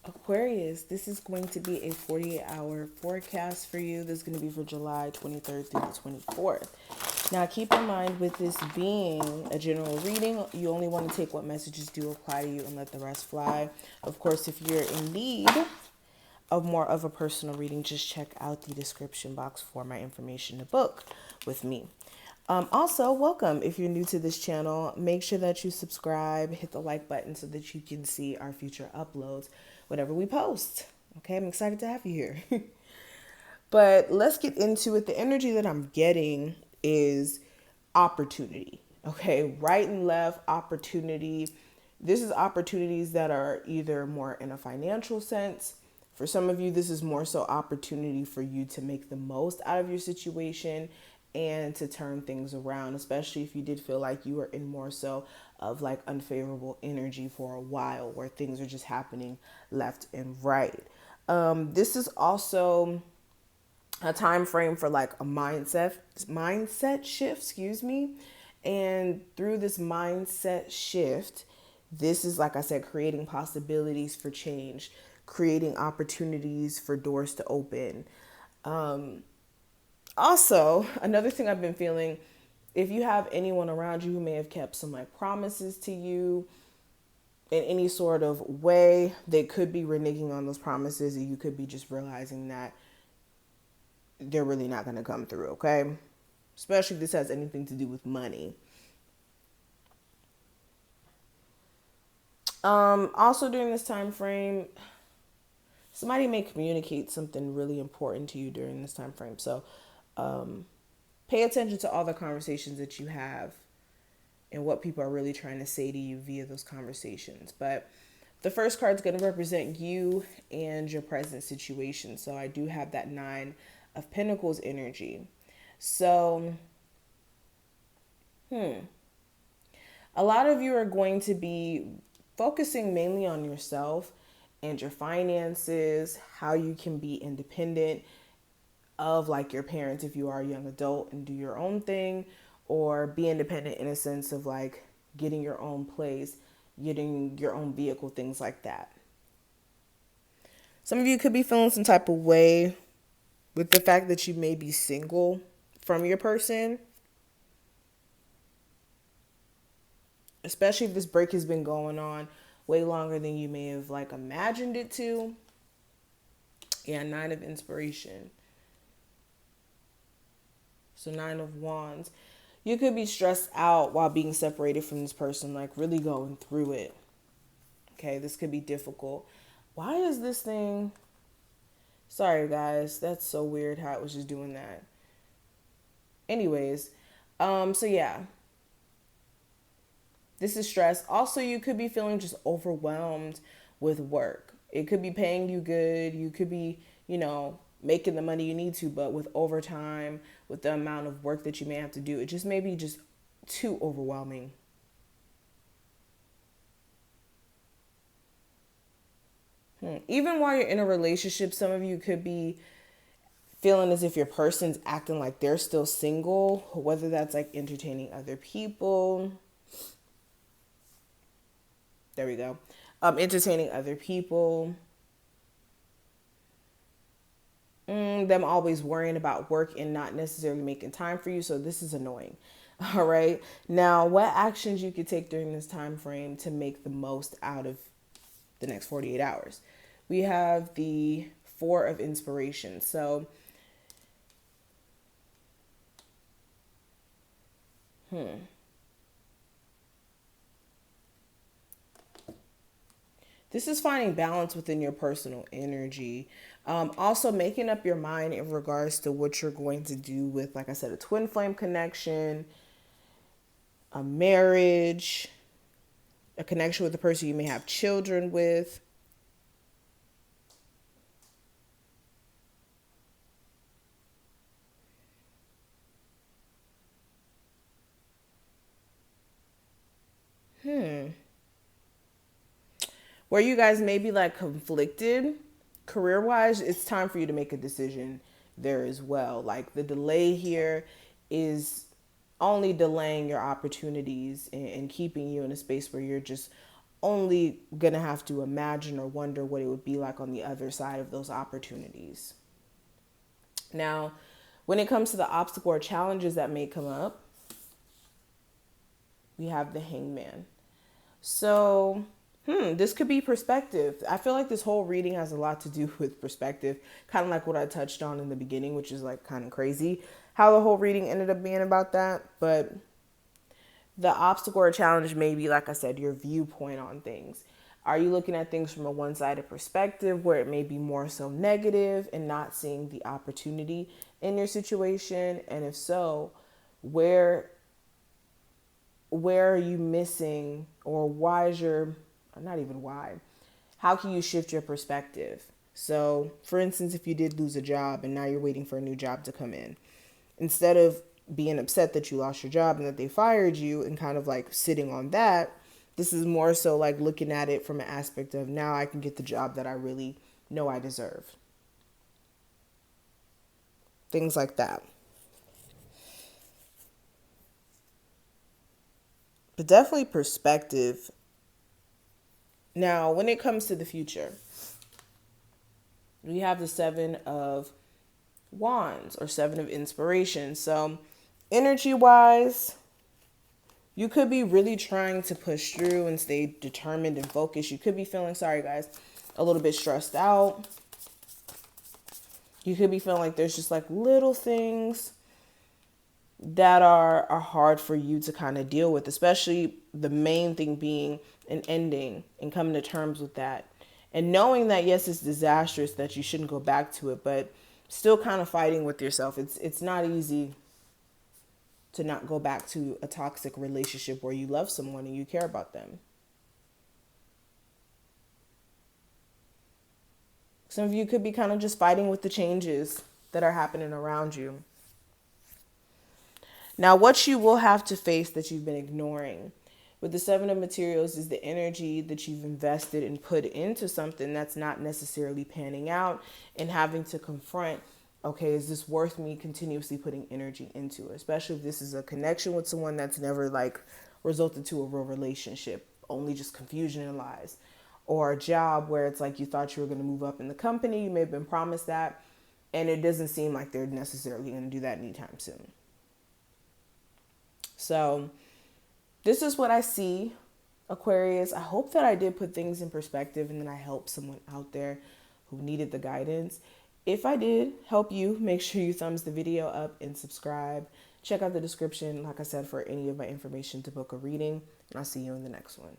Aquarius, this is going to be a 48-hour forecast for you. This is going to be for July 23rd through the 24th. Now, keep in mind, with this being a general reading, you only want to take what messages do apply to you and let the rest fly. Of course, if you're in need of more of a personal reading, just check out the description box for my information to book with me. Also, welcome. If you're new to this channel, make sure that you subscribe, hit the like button so that you can see our future uploads whenever we post. Okay, I'm excited to have you here. But let's get into it. The energy that I'm getting is opportunity. Okay, right and left opportunity. This is opportunities that are either more in a financial sense. For some of you, this is more so opportunity for you to make the most out of your situation and to turn things around, especially if you did feel like you were in more so of like unfavorable energy for a while where things are just happening left and right. This is also a time frame for like a mindset shift, excuse me. And through this mindset shift, this is, like I said, creating possibilities for change, creating opportunities for doors to open. Also, another thing I've been feeling, if you have anyone around you who may have kept some like promises to you in any sort of way, they could be reneging on those promises, and you could be just realizing that they're really not going to come through, okay? Especially if this has anything to do with money. Also during this time frame, somebody may communicate something really important to you during this time frame. So pay attention to all the conversations that you have and what people are really trying to say to you via those conversations. But the first card is going to represent you and your present situation. So I do have that 9 of Pentacles energy. So, a lot of you are going to be focusing mainly on yourself and your finances, how you can be independent of like your parents if you are a young adult and do your own thing, or be independent in a sense of like getting your own place, getting your own vehicle, things like that. Some of you could be feeling some type of way with the fact that you may be single from your person, especially if this break has been going on way longer than you may have like imagined it to. Yeah, 9 of Inspiration. So 9 of Wands. You could be stressed out while being separated from this person, like really going through it. Okay, this could be difficult. Why is this thing... Sorry, guys. That's so weird how it was just doing that. Anyways, so yeah. This is stress. Also, you could be feeling just overwhelmed with work. It could be paying you good. You could be, making the money you need to, but with overtime, with the amount of work that you may have to do, it just may be just too overwhelming. Even while you're in a relationship, some of you could be feeling as if your person's acting like they're still single, whether that's like entertaining other people. There we go. Entertaining other people. Them always worrying about work and not necessarily making time for you. So this is annoying. All right. Now, what actions you could take during this time frame to make the most out of the next 48 hours? We have the 4 of Inspiration. So, this is finding balance within your personal energy. Also making up your mind in regards to what you're going to do with, like I said, a twin flame connection, a marriage, a connection with the person you may have children with. Where you guys may be like conflicted career-wise, it's time for you to make a decision there as well. Like the delay here is only delaying your opportunities and keeping you in a space where you're just only gonna have to imagine or wonder what it would be like on the other side of those opportunities. Now, when it comes to the obstacle or challenges that may come up, we have the Hangman. So, this could be perspective. I feel like this whole reading has a lot to do with perspective, kind of like what I touched on in the beginning, which is like kind of crazy how the whole reading ended up being about that. But the obstacle or challenge may be, like I said, your viewpoint on things. Are you looking at things from a one-sided perspective where it may be more so negative and not seeing the opportunity in your situation? And if so, where are you missing, or why is your, not even why, how can you shift your perspective? So for instance, if you did lose a job and now you're waiting for a new job to come in, instead of being upset that you lost your job and that they fired you and kind of like sitting on that, this is more so like looking at it from an aspect of, now I can get the job that I really know I deserve. Things like that. But definitely perspective. Now, when it comes to the future, we have the Seven of Wands or Seven of Inspiration. So energy wise, you could be really trying to push through and stay determined and focused. You could be feeling, sorry guys, a little bit stressed out. You could be feeling like there's just like little things that are hard for you to kind of deal with, especially the main thing being an ending and coming to terms with that. And knowing that, yes, it's disastrous, that you shouldn't go back to it, but still kind of fighting with yourself. It's not easy to not go back to a toxic relationship where you love someone and you care about them. Some of you could be kind of just fighting with the changes that are happening around you. Now, what you will have to face that you've been ignoring with the Seven of Materials is the energy that you've invested and put into something that's not necessarily panning out, and having to confront, okay, is this worth me continuously putting energy into it? Especially if this is a connection with someone that's never like resulted to a real relationship, only just confusion and lies. Or a job where it's like you thought you were going to move up in the company, you may have been promised that, and it doesn't seem like they're necessarily going to do that anytime soon. So this is what I see, Aquarius. I hope that I did put things in perspective and that I helped someone out there who needed the guidance. If I did help you, make sure you thumbs the video up and subscribe. Check out the description, like I said, for any of my information to book a reading. And I'll see you in the next one.